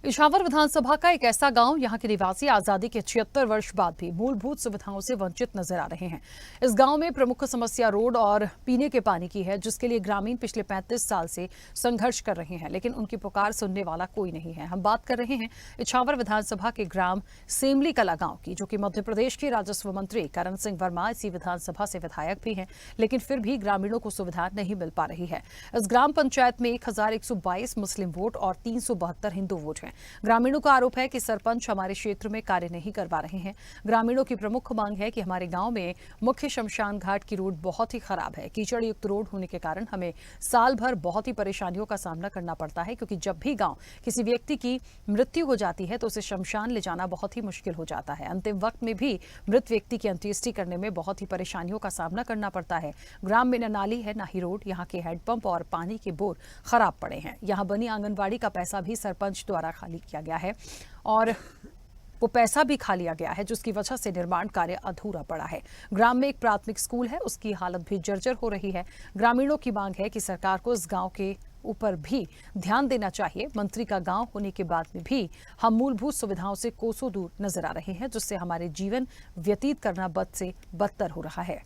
इछावर विधानसभा का एक ऐसा गांव, यहां के निवासी आजादी के 76 वर्ष बाद भी मूलभूत सुविधाओं से वंचित नजर आ रहे हैं। इस गांव में प्रमुख समस्या रोड और पीने के पानी की है, जिसके लिए ग्रामीण पिछले 35 साल से संघर्ष कर रहे हैं, लेकिन उनकी पुकार सुनने वाला कोई नहीं है। हम बात कर रहे हैं इछावर विधानसभा के ग्राम सेमली कला गांव की, जो कि मध्य प्रदेश के राजस्व मंत्री करण सिंह वर्मा इसी विधानसभा से विधायक भी हैं, लेकिन फिर भी ग्रामीणों को सुविधा नहीं मिल पा रही है। इस ग्राम पंचायत में 1122 मुस्लिम वोट और 372 हिंदू वोट हैं। ग्रामीणों का आरोप है कि सरपंच हमारे क्षेत्र में कार्य नहीं करवा रहे हैं। ग्रामीणों की प्रमुख मांग है कि हमारे गांव में मुख्य शमशान घाट की रोड बहुत ही खराब है। कीचड़ युक्त रोड होने के कारण हमें साल भर बहुत ही परेशानियों का सामना करना पड़ता है, क्योंकि जब भी गांव किसी व्यक्ति की मृत्यु हो जाती है तो उसे शमशान ले जाना बहुत ही मुश्किल हो जाता है। अंतिम वक्त में भी मृत व्यक्ति की अंत्येष्टि करने में बहुत ही परेशानियों का सामना करना पड़ता है। ग्राम में न नाली है, न ही रोड। यहाँ के हैंडपंप और पानी के बोर खराब पड़े हैं। यहाँ बनी आंगनबाड़ी का पैसा भी सरपंच द्वारा खाली किया गया है और वो पैसा भी खा लिया गया है, जिसकी वजह से निर्माण कार्य अधूरा पड़ा है। ग्राम में एक प्राथमिक स्कूल है, उसकी हालत भी जर्जर हो रही है। ग्रामीणों की मांग है कि सरकार को इस गांव के ऊपर भी ध्यान देना चाहिए। मंत्री का गांव होने के बाद में भी हम मूलभूत सुविधाओं से कोसों दूर नजर आ रहे हैं, जिससे हमारे जीवन व्यतीत करना बद से बदतर हो रहा है।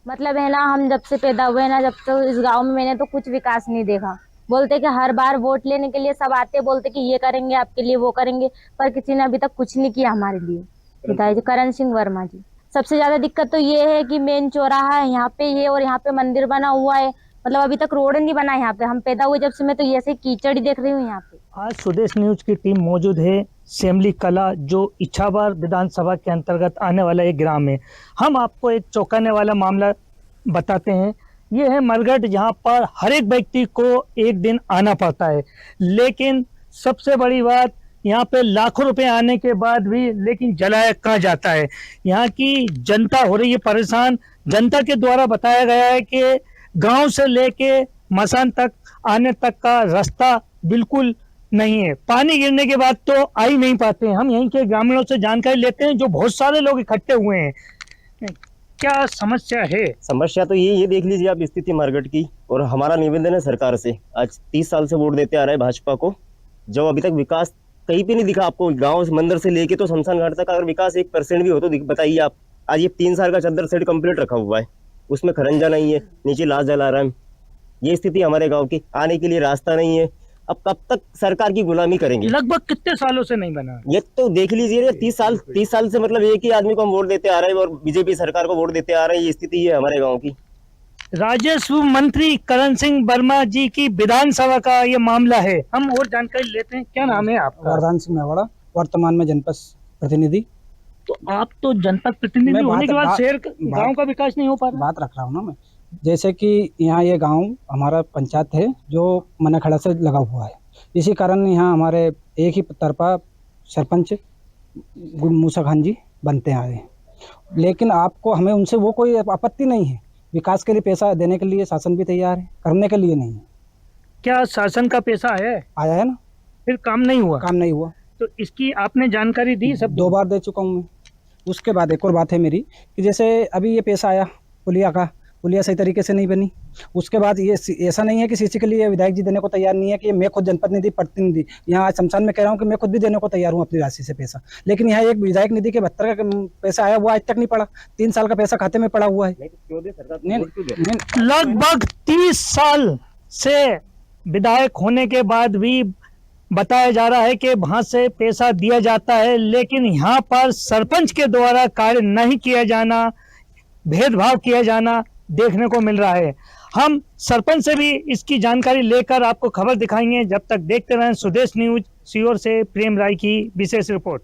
मतलब है ना, हम जब से पैदा हुए ना, जब तो इस गांव में मैंने तो कुछ विकास नहीं देखा। बोलते कि हर बार वोट लेने के लिए सब आते, बोलते कि ये करेंगे आपके लिए, वो करेंगे, पर किसी ने अभी तक कुछ नहीं किया हमारे लिए। बताइए, करण सिंह वर्मा जी। सबसे ज्यादा दिक्कत तो ये है कि मेन चौराहा है यहाँ पे, ये और यहाँ पे मंदिर बना हुआ है, मतलब अभी तक रोड नहीं बना है यहाँ पे। हम पैदा हुए जब से, मैं तो ये से कीचड़ ही देख रही हूँ यहाँ पे। आज स्वदेश न्यूज की टीम मौजूद है सेमली कला, जो इछावर विधानसभा के अंतर्गत आने वाला एक ग्राम है। हम आपको एक चौंकाने वाला मामला बताते हैं। ये है मरघट, जहाँ पर हर एक व्यक्ति को एक दिन आना पड़ता है, लेकिन सबसे बड़ी बात, यहाँ पे लाखों रुपए आने के बाद भी लेकिन जलाया कहाँ जाता है। यहाँ की जनता हो रही है परेशान। जनता के द्वारा बताया गया है कि गांव से लेके मसान तक आने तक का रास्ता बिल्कुल नहीं है। पानी गिरने के बाद तो आ ही नहीं पाते। हम यहीं के ग्रामीणों से जानकारी लेते हैं, जो बहुत सारे लोग इकट्ठे हुए हैं। क्या समस्या है? समस्या तो ये देख लीजिए आप स्थिति मरघट की। और हमारा निवेदन है सरकार से, आज 30 साल से वोट देते आ रहे हैं भाजपा को, जब अभी तक विकास कहीं पे नहीं दिखा आपको। गांव मंदिर से लेके तो शमशान घाट तक अगर विकास 1% भी हो तो बताइए आप। आज ये 3 साल का चद्दर सेट कंप्लीट रखा हुआ है, उसमें खरंजा नहीं है, नीचे लाश जला रहा है। ये स्थिति हमारे गाँव की। आने के लिए रास्ता नहीं है। अब कब तक सरकार की गुलामी करेंगे? लगभग कितने सालों से नहीं बना? ये तो देख लीजिए, 30 साल से मतलब एक ही आदमी को हम वोट देते आ रहे हैं और बीजेपी सरकार को वोट देते आ रहे हैं। ये स्थिति है हमारे गांव की। राजस्व मंत्री करण सिंह वर्मा जी की विधानसभा का ये मामला है। हम और जानकारी लेते हैं। क्या नाम है आपका? वरदान सिंह मेवाड़ा, वर्तमान में जनपद प्रतिनिधि। तो आप तो जनपद प्रतिनिधि होने के बाद शहर गांव का विकास नहीं हो पा रहा। बात रख रहा हूँ ना मैं, जैसे कि यहाँ ये गांव हमारा पंचायत है जो मनाखड़ा से लगा हुआ है। इसी कारण यहाँ हमारे एक ही तरफा सरपंच मूसा खान जी बनते आ रहे हैं, लेकिन आपको हमें उनसे वो कोई आपत्ति नहीं है। विकास के लिए पैसा देने के लिए शासन भी तैयार है, करने के लिए नहीं है। क्या शासन का पैसा है? आया है ना, फिर काम नहीं हुआ? काम नहीं हुआ। तो इसकी आपने जानकारी दी? सब 2 बार दे चुका हूँ मैं। उसके बाद एक और बात है मेरी कि जैसे अभी ये पैसा आया पुलिया का, पुलिया सही तरीके से नहीं बनी। उसके बाद ये ऐसा नहीं है कि सीसी के लिए विधायक जी देने को तैयार नहीं है, कि मैं खुद जनपद निधि प्रतिनिधि यहाँ आज शमशान में कह रहा हूँ कि मैं खुद भी देने को तैयार हूँ अपनी राशि से पैसा, लेकिन यहाँ एक विधायक निधि के 72 का पैसा आया, वो आज तक नहीं पड़ा। 3 साल का पैसा खाते में पड़ा हुआ है। लगभग 30 साल से विधायक होने के बाद भी बताया जा रहा है कि वहां से पैसा दिया जाता है, लेकिन यहाँ पर सरपंच के द्वारा कार्य नहीं किया जाना, भेदभाव किया जाना देखने को मिल रहा है। हम सरपंच से भी इसकी जानकारी लेकर आपको खबर दिखाएंगे। जब तक देखते रहें स्वदेश न्यूज। सीहोर से प्रेम राय की विशेष रिपोर्ट।